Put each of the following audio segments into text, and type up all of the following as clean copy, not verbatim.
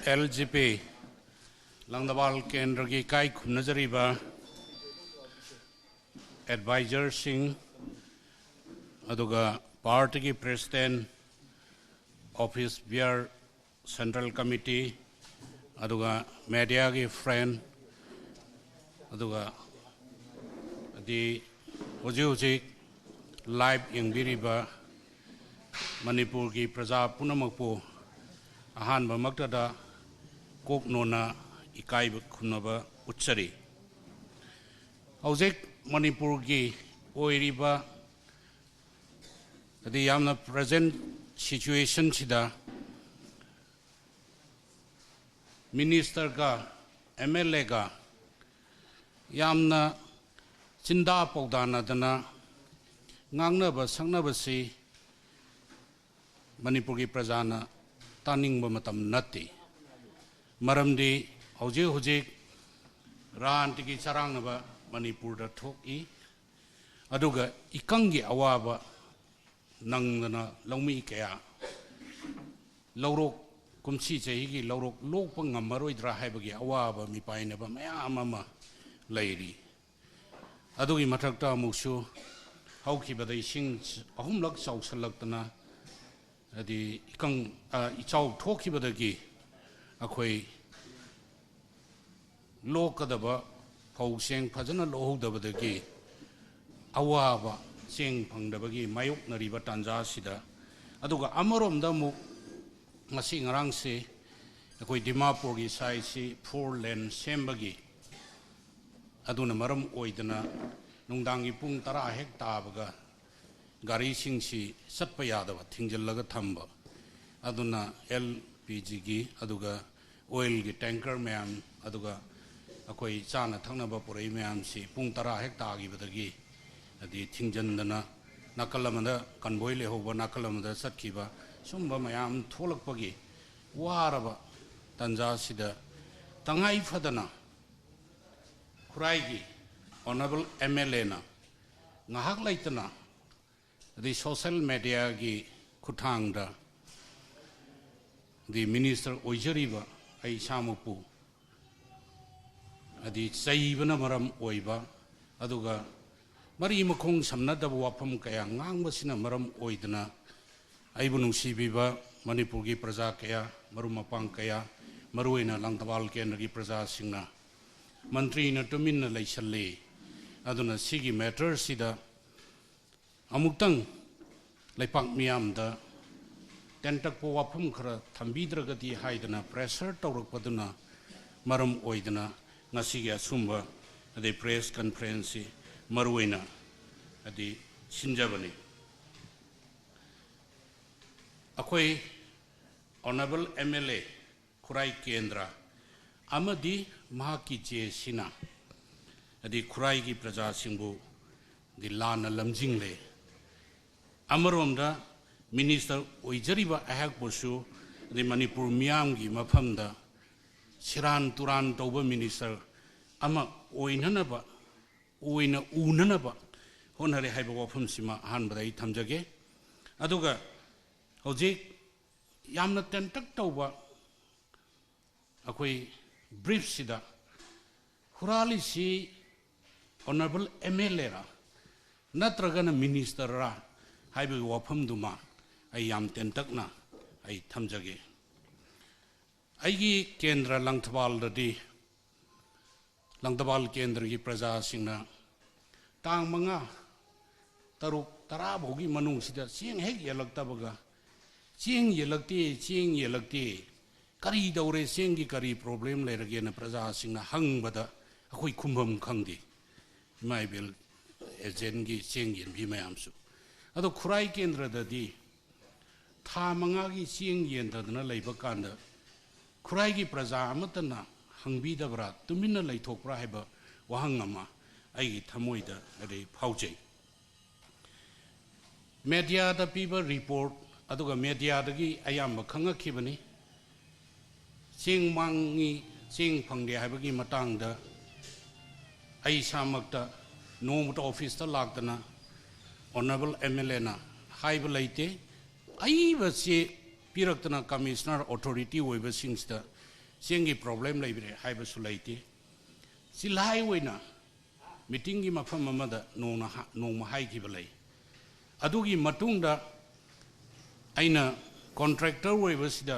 LGP Langdawal Kendra ki kai khumnajariba advisor sing aduga party ki president office bear central committee aduga media ki friend aduga di hoji live yengbiriba Manipur ki praja punamakpu ahanba maktada kok nona ikai khunaba utchari hojik Manipur ki oiriba adi yamna present situation chida minister ka MLA ka yamna chinda pogdana dana ngangnaba sangnaba si Manipur ki prajana taningba matam natti maramdi hojik ranti ki charangnaba Manipur da thoki aduga ikangi awaba nangdana lawmi kaya lawrok kumsi chehigi lawrok lokpa ngamaroidra haibagi awaba mipainaba mayam ama leiri adugi mathakta amuksu haukibada ising ahumlak chausalakdana adi ikang ichau thokibadagi akhoi lokadaba pauseng phajana lohodabadagi awaba seng phangdabagi mayok nariba tanja sida aduga amaromda mu ngasi ngarangse akhoi Dimapur gi sai si 4 lane sembagi aduna maram oidana nungdangi pung 10 hek tabaga gari singsi satpa yadaba thingjallaga thamba aduna LPG gi aduga oil gi tanker mayam aduga akoi chana thangnaba purai mayam si pung 10 hek tagi badagi adi thingjanna nakalamada convoy le hoba nakalamada satkiba sumba mayam tholakpagi waraba tanja sida tangai phadana khurai gi honorable MLA na ngahak laitana the social media gi kuthangda the minister oijariba ai samupu adi chaibana maram oiba aduga mari makhong samnadaba wafam kaya ngangbasina maram oidana aibu nungsibiba Manipur gi praja kaya marumapang kaya maruina Langdawal Kendra gi praja singna mantri na tuminna laisalle aduna sigi matter sida amuktang laipak miyamda tentak po wapum khara thambidragati haidana pressure tawrakpaduna maram oidana ngasigi asumba ade press conference maruina adi sinjabani akhoi honorable MLA Khurai Kendra amadi mahaki che sina adi Khurai gi praja singbu di lana lamjingle amaromda minister oijariba ahak bosu di Manipur miyam gi mafamda siran turan toba minister ama oinanaba oina unanaba honare haiba wafam sima hanbadai thamjage aduga hojik yamna tentak toba akoi brief sida hurali si honorable MLA ra natragana minister ra haibu wafam duma ai yam tentakna ai thamjage aigi kendra Langdawal dadi Langdawal Kendra gi praja singna tang manga taruk tara bogi manung sida sing hek yalaktabaga sing yelakti kari daure sing gi kari problem lerage na praja singna hangbada akoi khumham khangdi maibel agent gi sing yen bi mayamsu ado Khurai Kendra dadi tha manga gi sing yen dadna leiba kanda Khurai gi praja amatana hangbi dabra tumina laithokra haiba wahangama ai thamoida ade phaujai media da piba report aduga media dagi ayamba khangakibani sing mangi sing phangde haibagi matangda ai samakta nomta office ta lagdana honorable MLA na haiba laite ai basi Piraktana Commissioner Authority Webasingsta ꯆꯦꯡꯒꯤ problem ꯂꯩꯕ꯭ꯔꯦ ꯍꯥꯏꯕꯁꯨ ꯂꯩꯇꯦ ꯁꯤꯜꯍꯥꯏ ꯑꯣꯏꯅ ꯃꯤꯇꯤꯡꯒꯤ ꯃꯐꯝ ꯑꯃꯗ ꯅꯣꯡꯃ ꯍꯥꯏꯈꯤꯕ ꯂꯩ ꯑꯗꯨꯒꯤ ꯃꯇꯨꯡꯗ ꯑꯩꯅ ꯀꯣꯟꯇ꯭ꯔꯦꯛꯇꯔ ꯑꯣꯏꯕꯁꯤꯗ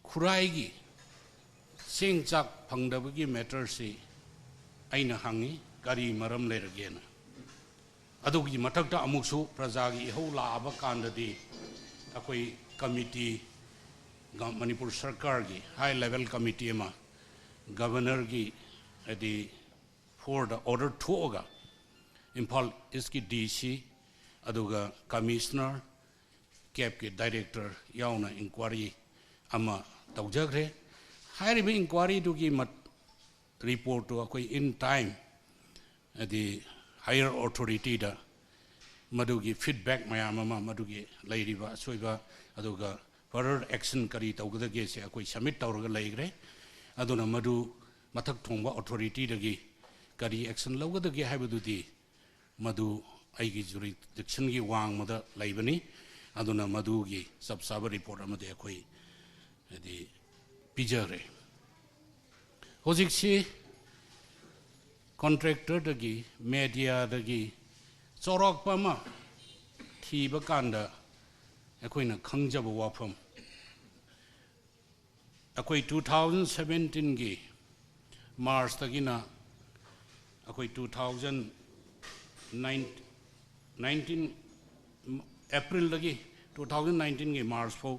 ꯈꯨꯔꯥꯏꯒꯤ ꯆꯦꯡ ꯆꯥꯛ ꯐꯪꯗꯕꯒꯤ ꯃꯦꯇꯔꯁꯤ ꯑꯩꯅ ꯍꯪꯉꯤ ꯀꯔꯤ ꯃꯔꯝ ꯂꯩꯔꯒꯦꯅ ꯑꯗꯨꯒꯤ ꯃꯊꯛꯇ ꯑꯃꯨꯛꯁꯨ प्रजाꯒꯤ इहौ लाबा कांददी अकोई कमिटी मणिपुर सरकार की हाई लेवल कमिटी में गवर्नर की यदि फॉर द ऑर्डर थोगा इम्फाल इसकी डीसी अदुगा कमिश्नर कैब के डायरेक्टर याउना इंक्वायरी अमा तौजग्रे हाइरिबे इंक्वायरी दुगी मत रिपोर्ट तो अकोई इन टाइम यदि हायर अथॉरिटी दा मधुगी फीडबैक मैम मधुगी लेरिबा सोइबा अदुगा फर्दर एक्शन करी तौगदगे से अकोई सबमिट तौरगा लेग्रे अदुना मधु मथक थोंबा अथॉरिटी दगी करी एक्शन लौगदगे हाइबदुदी मधु आइगी जुरिडिक्शन की वांग मद लेबनी अदुना मधुगी सब सब रिपोर्ट अमदे अकोई यदि पिजरे होजिक्सी कॉन्ट्रैक्टर दगी मीडिया दगी चौरक्पा मा थीबा कांदा अखोइना खंगजब वाफम अखोई 2017 की मार्च तगिना अखोई 2019 अप्रैल लगी 2019 की मार्च फो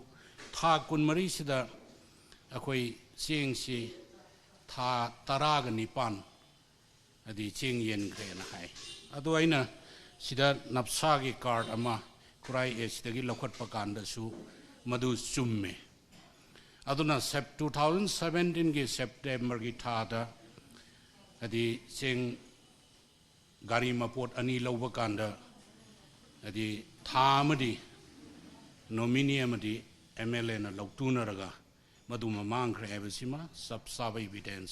था कुनमरी सिदा अखोई चेंग सी था तराग निपान अदी चेंग येन ग्रेना हाय अदो आइना सिदा नप्सा की कार्ड अमा खुराई एसिदगी लखटपा कांदसु मधु चुम्मे अदुना 2017 की सेप्टेम्बर की थादा अदी चेंग गाड़ी मपोट अनी लौबा कांदा अदी था अमदी नॉमिनी अमदी एमएलए ना लौतुनरगा मधु ममांगख्रे हैबसिमा सब सब एविडेंस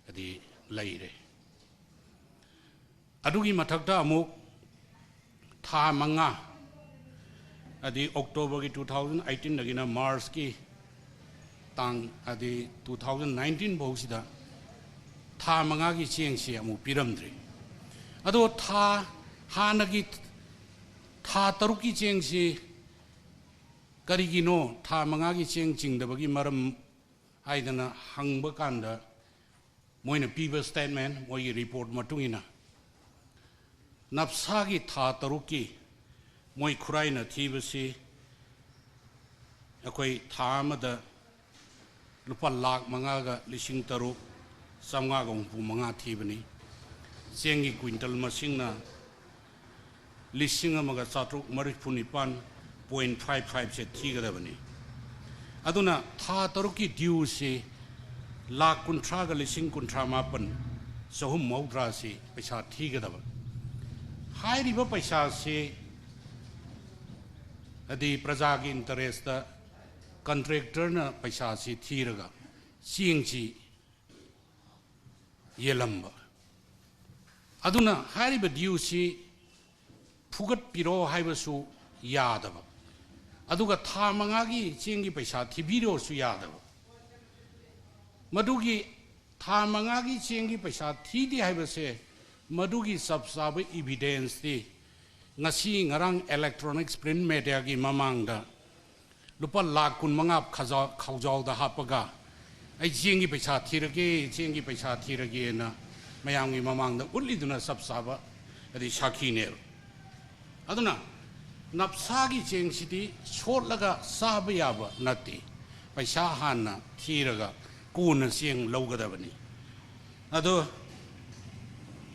अदी लैरे अदुगी मथक्ता अमुक था मंगा अदी अक्टूबर की 2018 लगिना मार्च की तांग अदी 2019 बहुसिदा था मंगा की चेंग से अमुक पिरमद्रे अदो था हानगी था तरुक की चेंग से करिगिनो था मंगा की चेंग चिंगदबगी मरम हाइदना हंगबा कांदा मोइना पीबा स्टेटमेंट मोई रिपोर्ट मतुंगिना नप्सा की था तरुक की मोई खुराइना थीबसी अकोई था मद लुपा लाख मंगागा लिसिंग तरुक समगागा हुंपु मंगा थीबनी चेंगी क्विंटल मसिंगना लिसिंग अमगा चात्रुक मरिफुनिपान 0.55 से थीगदबनी अदुना था तरुक की ड्यू से लाख कुंथ्रागा लिसिंग कुंथ्रा मापन सहुम मौद्रा से पैसा थीगदब हाइरिबा पैसा से अदी प्रजा की इंटरेस्ट कॉन्ट्रैक्टर न पैसा से थीरगा चेंगची येलंबा अदुना हाइरिबा ड्यू से फुगत पिरो हाइबसु यादब अदुगा था मंगागी चेंगी पैसा थीबिरोसु यादब मधुगी था मंगागी चेंगी पैसा थीदी हाइबसे मधुगी सब सब एविडेंस थी ngasi ngarang electronics print media gi mamangda lupa lakh kun manga khawjaw da hapaga ai jengi paisa thirage na mayang gi mamangda ulli duna sab saba adi sakhi ne aduna napsa gi jeng sidi sotlaga saba yaba nati paisa hanna thiraga kuna jeng lawgadabani ado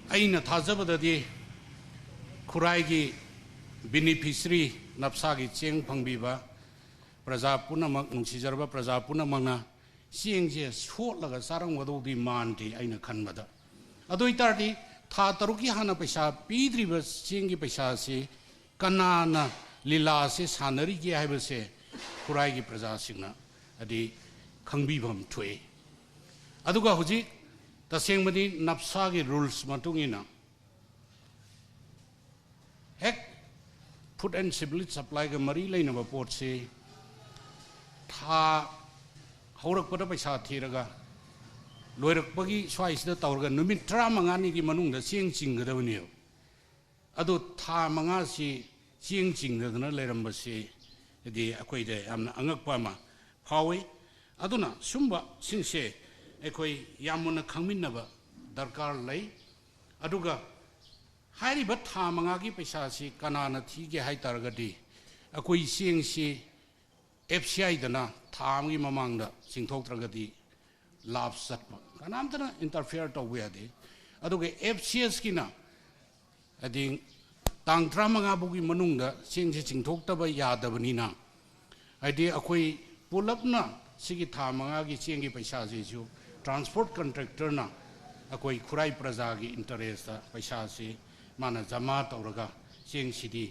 aina thajabadadi खुराई की beneficiary नप्सा की Cheng फंगबीबा प्रजा पुनमक नुसिजरबा प्रजा पुनमकना Cheng जे सोलगा सारंगदौदी मानती आइना खनबदा अदोइतारदी था तरुकी हाना पैसा पीद्रिबा Cheng की पैसा से कनाना लीला से सानरी के हाइबसे खुराई की प्रजा सिंगना अदी खंगबीबम थोए अदुगा हुजी तसेंगमदी नप्सा की रूल्स मतुंगिना हेक फूड एंड सिविल सप्लाई का मरी लेना पोट से था हौरकपद पैसा थीरगा लोरकपगी स्वाइसदा तौरगा नुमित 35 की मनुंगदा चेंग चिंगदबनियो अदो था मंगा सी चेंग चिंगदना लेरंबसे यदि अखोइदे यामना अंगकपा मा फावे अदुना सुंबा सिंसे अखोइ यामुना खंगमिनबा दरकार लई अदुगा हारिबा था मंगा की पैसा सी कनाना थीगे हाइ तरगदी अखोइ चेंग सी FCI दना थामगी ममांगदा सिंथोक्त्रगदी लाभ सत्पा कनामतना इंटरफेयर तौबे यादे अदुगे FCS किना अदि तांग 35 बुगी मनुंगदा चेंगसे चिंथोक्तबा यादबनिना आइदि अखोइ पुलपना सिगी था मंगा की चेंगी पैसा सेसु ट्रांसपोर्ट कॉन्ट्रैक्टर ना अखोइ खुराई प्रजा की इंटरेस्ट पैसा से माना जमा तौरगा चेंग सिदी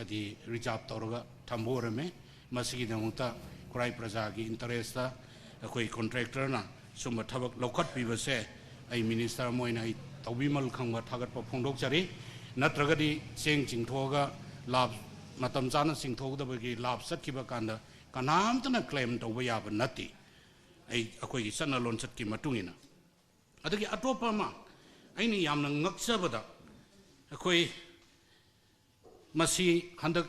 अदि रिजर्व तौरगा थंबोरमे मसिगी दमुता खुराई प्रजा की इंटरेस्ट अखोइ कॉन्ट्रैक्टर ना सुम थबक लौखत पीबसे आई मिनिस्टर मोइना आई तौबीमल खंगवा थागत फोंदोकचरी नत्रगदी चेंग चिंथोगा लाभ मतम चाना चिंथोगदबगी लाभ सत्किबा कांदा कनामतना क्लेम तौबा याबा नति आई अखोइ सन्ना लोनसत की मतुंगिना अदगी अटोपा मा आइनी यामना ngakchabada अखोइ मसी हंदक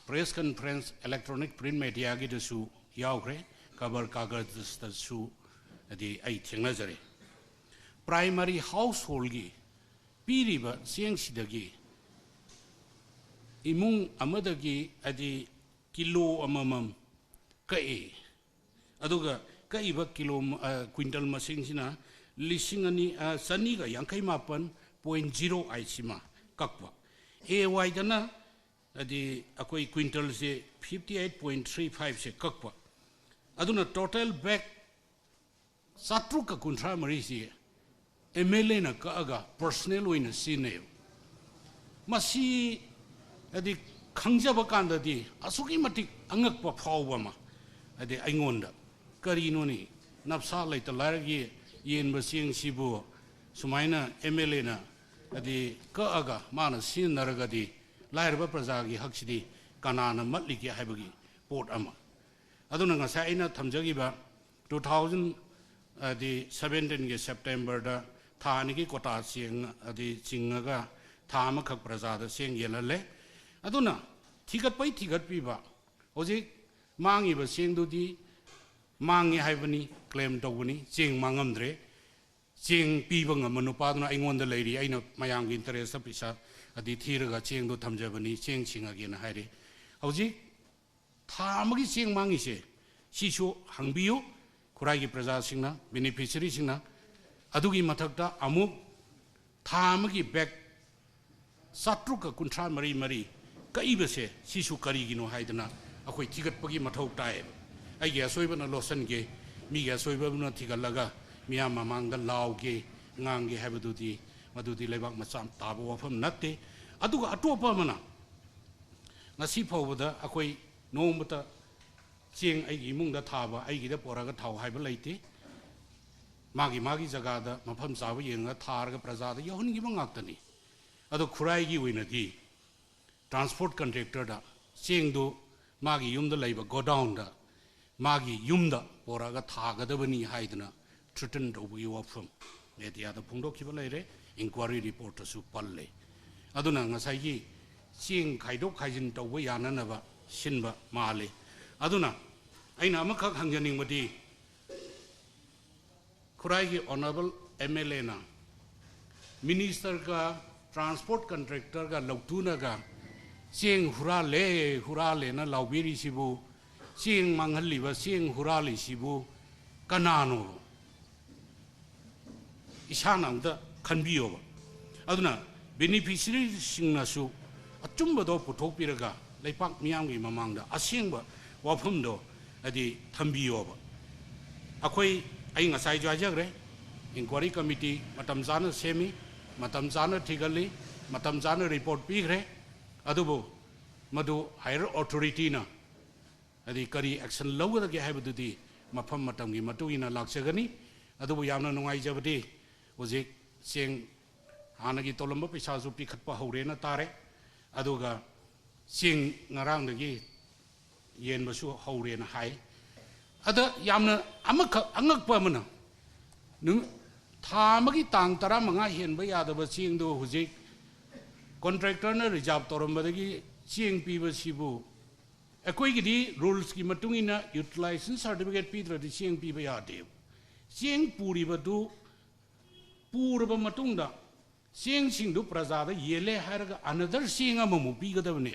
press conference electronic print media की दसु यावग्रे कबर कागज दसु अदि आई थेंगनाजरे प्राइमरी हाउस होल्ड की पीरिबा सेंगसिदगी इमुंग अमदगी अदि किलो अममम कई अदुगा कईबा किलो क्विंटल मसिंगसिना लिसिंगनी सनीगा 58.0 आइसिमा कक्वा AY दना अदि अकोइ क्विंटल से 58.35 से कक्वा अदुना टोटल बैक 7 मरी से MLA ना कअगा पर्सनल ओइना सिनेयो मसी अदि खंगजब कांददी असुकी मटिक अंगकपा फावबमा अदि आइंगोंदा करिनोनी नफसा लैत लारगी येनबा सिंगसिबु सुमाइना MLA ना अदि कअगा माना सिनरगदी लाइरबा प्रजा की हकसिदी कनाना मतलिगे हाइबगी पोट अमा अदुना ngasa aina thamjagiba 2017 के सेप्टेम्बर दा थानी की कोटा सिंग अदि चिंगगा थाम खक प्रजा दा सिंग येलले अदुना थिगत पीबा होजि मांगिबा सिंगदुदी मांगे हाइबनी क्लेम तौबनी चिंग मांगमद्रे चिंग पीबा ngमनुपादुना आइंगोंदा लेरी आइना मयांग इंटरेस्ट पैसा अदि थीरगा चेंग दो थमजबनी चेंग सिंगगे ना हाइरे हौजि थामगी चेंग मांगिसे सिसु हंबियो खुराई की प्रजा सिंगना बेनिफिशियरी सिंगना अदुगी मथकता अमुक थामगी बैक 7 कईबसे सिसु करीगिनो हाइदना अखोइ थिगतपगी मथौ ताए आइगे असोइबना लोसनगे मीगे असोइबना थिगलगा मिया ममांगदा लावगे ngange habadudi madudi lebak macam tabo wafam natte aduga atopa mana ngasi phawda akoi nomata cheng ai gi mungda thaba ai gi da poraga thau haiba leite magi jaga da mafam chabu yenga tharga praja da yohun gi bangaktani adu khurai gi oina di transport contractor da cheng do magi yumda leiba go down da magi yumda poraga thaga da bani haidna threaten do bu wafam media da phungdo ki balai inquiry report su palle aduna ngasai gi ching khaidok khaijin tawba yana na ba sinba male aduna aina amakha hangjaning madi खुराई की honourable MLA ना minister का transport contractor का लौटूना का Cheng हुराले ना लाउबेरी सिबु Cheng मांगहली बा Cheng हुराले सिबु कनानो इशानांगदा खनबियो बा अदुना beneficiary सिंगनासु अचुंबदो पुथोकपिरगा लेपाक मियामगी ममांगदा असेंगबा वाफमदो अदि थंबियो बा अखोई आई ngasai jajagre inquiry committee matam jana semi matam jana thigali matam jana report pigre adubu madu higher authority na adi kari action lawda ge haibududi mafam matam gi matuina laksagani adubu yamna nungai jabadi hojik seng hanagi tolamba paisa su pikhatpa hore na tare aduga sing ngarang dagi yen basu hore na hai ada yamna angak pa mana nung tha magi tang tara manga hen ba ya da ba ching do huji contractor na reserve toram ba gi ching pi ba sibu ekoi gi di rules ki matung ina utilization certificate pi dra di ching pi ba ya de ching puri ba du pur ba matung da ching sing du praja da yele har ga another ching ama mu pi ga da ne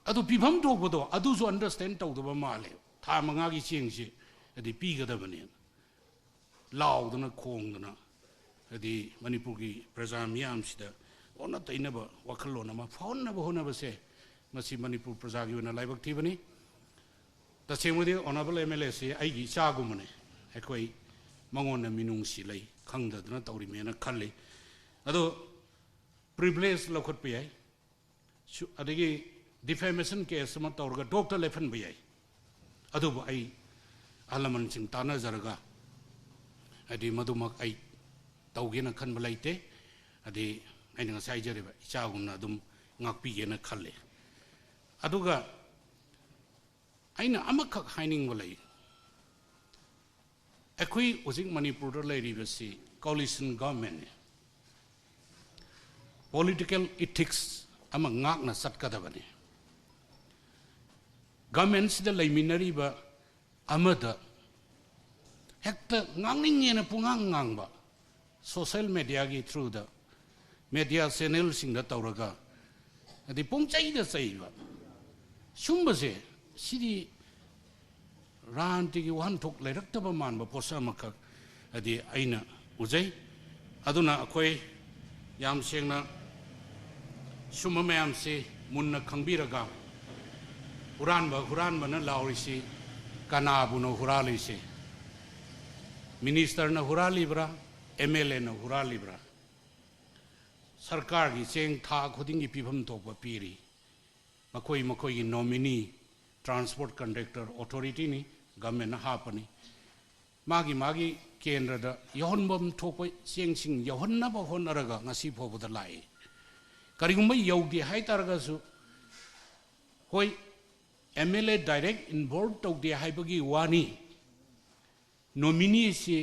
adu pi pham tok ba do adu so understand tau da ba ma le tha manga gi ching si adi pi ga da ba ne lao da na khong da na adi manipur gi praja miyam si da ona taina ba wakhalo na ma phone na ba hona ba se masi manipur praja gi na laibak thi bani ta sengmudi honorable mla se ai gi cha gu mane ekoi mangon na minung si lai khangda na tawri me na khalle ado privilege lokhot pe ai adigi defamation case ma tawrga doctor lefen be ai ado ba ai alaman sing tana zaraga adi madumak ai tawge na khan balaite adi ai na sai jare ba cha gu na dum ngak pi ge na khalle aduga aina amakak haining walai ekhui ojing manipur da lai ribasi coalition government political ethics ama ngak na satka da bani government sida lai minari ba amada hekta ngangning ne pungang ngang ba social media gi through the media channel sing da tawraga adi pongchai da sai ba shumbase sidi ranti gi wan thok lairak ta ba man ba posa makak adi aina ujai aduna akoi yam sengna summa mayam se munna khangbiraga huran ba na laurisi kana buno hurali se minister na hurali bra mla na hurali bra sarkar gi cheng tha khuding gi pibham tok ba piri makoi gi nominee transport conductor authority ni government na hapani magi kendra da yohonbam thokpa sing yohonna ba honaraga ngasi phobu da lai karigumba yogi hai taraga su hoi mla direct involved tok de hai bagi wani nominee si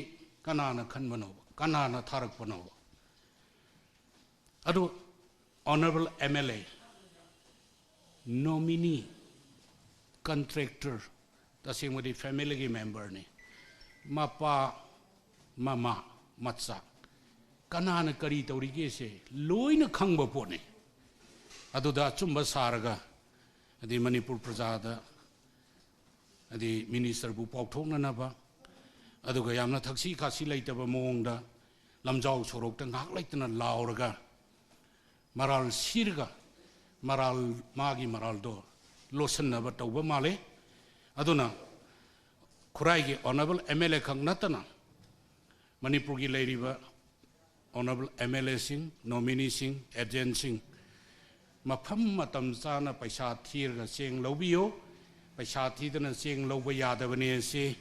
kanana khanbano kanana tharak bano adu honorable mla nominee contractor tasingmudi family gi member ni mapa mama matsa kanana kari tawri ge se loina khangba po ne aduda chumba saraga adi manipur praja da adi minister bu pauthokna na ba aduga yamna thaksi khasi laitaba mong da lamjau sorok ta ngak laitna lauraga maral sirga maral magi maral do losan na ba tawba male aduna khurai gi honorable mla khang natana manipur gi lairiba honorable mla sing nominee sing agent sing mafam matam sana paisa thirga seng lobiyo paisa thidana seng loba yadabane se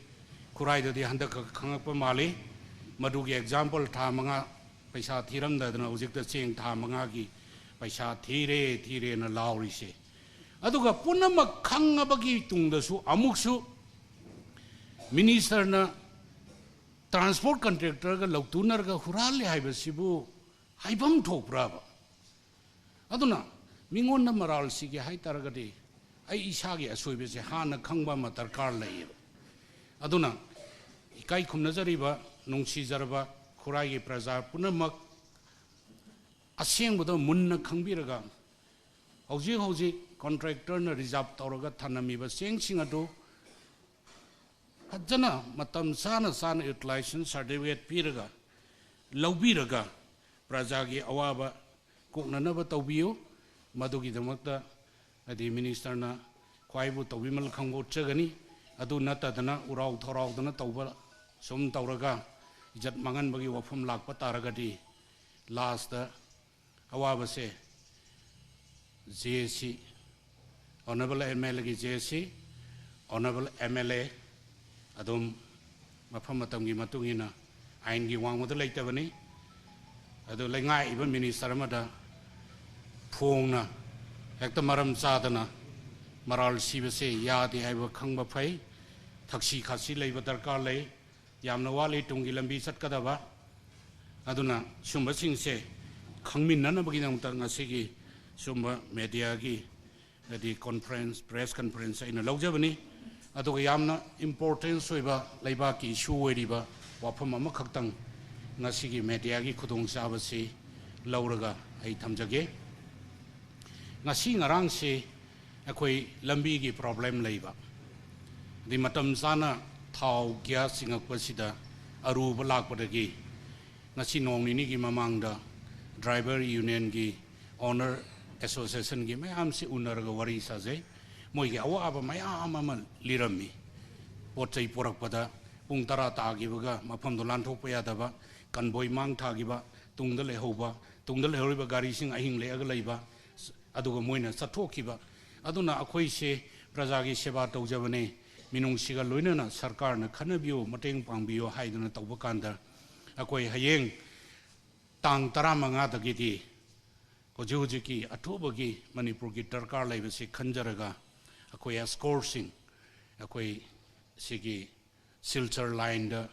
khurai da di handa khangpa male madu gi example tha manga paisa thiram da dana ujik da seng tha manga gi paisa thire na lauri se aduga punamak khangabagi tungdasu amuksu minister na transport contractor ga loktunar ga hurale haibasibu haibam thokra ba aduna mingon na maral si ge hai taragadi ai isa ge asoibe se hana khangba ma darkar lai aduna ikai khumna jariba nungsi jarba khurai ge praja punamak asengbudo munna khangbiraga hauji contractor na reserve tawraga thanami ba sing adu hajana matam sana utilization certificate piraga laubiraga praja gi awaba koknana ba tawbiyo madugi damakta adi minister na khwaibu tawbimal khangbo chagani adu natadana urau thorau dana tawba sum tawraga ijat mangan bagi wafum lakpa taragadi last da awaba se JC honorable mla gi JC honorable mla adum mafam matam gi matungina ain gi wangmada leitabani adu lengai iba minister amada phongna hekta maram chadana maral sibase yadi haiba khangba phai ꯊꯛꯁꯤ ꯈꯥꯁꯤ ꯂꯩꯕ ꯗꯔꯀꯥꯔ ꯂꯩ ꯌꯥꯝꯅ ꯋꯥꯠꯂꯤ ꯇꯨꯡꯒꯤ ꯂꯝꯕꯤ ꯆꯠꯀꯗꯕ ꯑꯗꯨꯅ ꯁꯨꯝꯕꯁꯤꯡꯁꯦ ꯈꯪꯃꯤꯟꯅꯅꯕꯒꯤꯗꯃꯛꯇ ꯉꯁꯤꯒꯤ ꯁꯨꯝꯕ ꯃꯦꯗꯤꯌꯥꯒꯤ ꯀꯣꯟꯐꯔꯦꯟꯁ ꯄ꯭ꯔꯦꯁ ꯀꯟꯐꯔꯦꯟꯁ ꯑꯩꯅ ꯂꯧꯖꯕꯅꯤ ꯑꯗꯨꯒ ꯌꯥꯝꯅ ꯏꯝꯄꯣꯔꯇꯦꯟꯁ ꯑꯣꯏꯕ ꯂꯩꯕꯥꯛꯀꯤ ꯏꯁꯨ ꯑꯣꯏꯔꯤꯕ ꯋꯥꯐꯝ ꯑꯃꯈꯛꯇꯪ ꯉꯁꯤꯒꯤ ꯃꯦꯗꯤꯌꯥꯒꯤ ꯈꯨꯗꯣꯡꯆꯥꯕꯁꯤ ꯂꯧꯔꯒ ꯑꯩ ꯊꯝꯖꯒꯦ ngasi ngarang se akhoi lambi gi problem leiba di matam sana thau gya singak pasida aru balak padagi ngasi nong ni gi mamang da driver union gi owner association gi mayam si unar ga wari sa je moi gi awa aba mayam ama lirami pochai porak pada pung tara ta gi baga mafam do lan thok pa ya da ba kanboi mang tha gi ba tungda le hoba tungda le hori ba gari sing ahing le aga leiba aduga moina sathokiba aduna akhoi se prajagi seba tawjabane minungsiga loinana sarkar na khanabiyo mateng pangbiyo haiduna tawba kanda akhoi hayeng tang 15 dagidi hoji ki athubagi manipur ki tarkar laibase khanjaraga akhoi escorting akhoi sigi silchar line da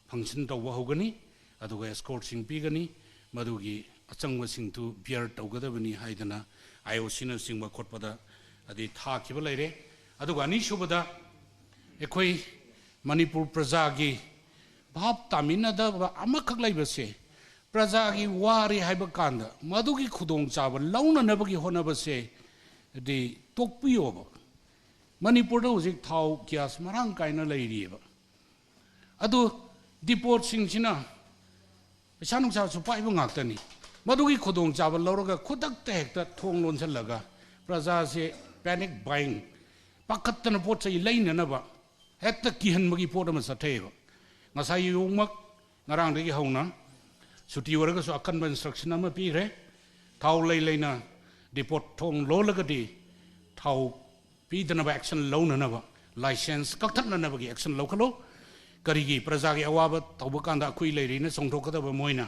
function tawba hogani aduga escorting pigani madugi achangwa singtu bear tawgadabani haidana IOC na singba khotpada adi tha kiba leire aduga ani shubada ekhoi manipur praja gi bhab tamina da amakhak laibase praja gi wari haiba kanda madugi khudong chaba launa nabagi honabase adi tokpiyo ba manipur da hojik thau gas marang kaina leiriba adu deport singchina pesanung sa supai ba ngaktani madugi khudong chaba lauraga khudak ta hekta thong lon chalaga praja se panic buying pakatna pot chai leina na ba hekta kihan magi pot ma satheba ngasai yongmak ngarang degi hauna suti waraga so akan instruction ama pi re thau leina depot thong lolaga di thau pi dana ba action lona na ba license kakthna na ba gi action lokalo karigi praja gi awaba tawba kanda khui leiri na songthokada ba moina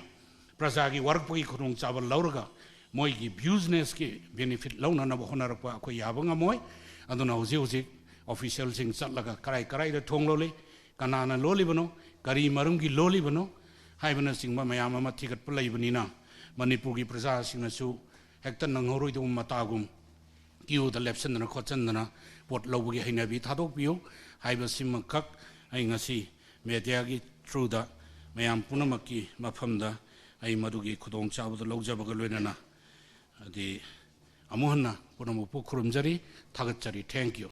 prajagi warpagi khurung chabal lauraga moi gi business ki benefit launa na bahona rakwa ko yabanga moi aduna hoji official sing chatlaga karai da thonglole kanana loli bano kari marum gi loli bano haibana singba mayam ama thigat palai banina manipur gi praja singna su hekta nanghoroi dum matagum kiu da lepsen na khochan na pot lobagi hainabi thadok piu haiba simakak ai ngasi media gi through da mayam punamaki mafamda ai madugi khudong chabada lawjabaga loinana adi amuhanna punamu pukhrumjari thagatchari thank you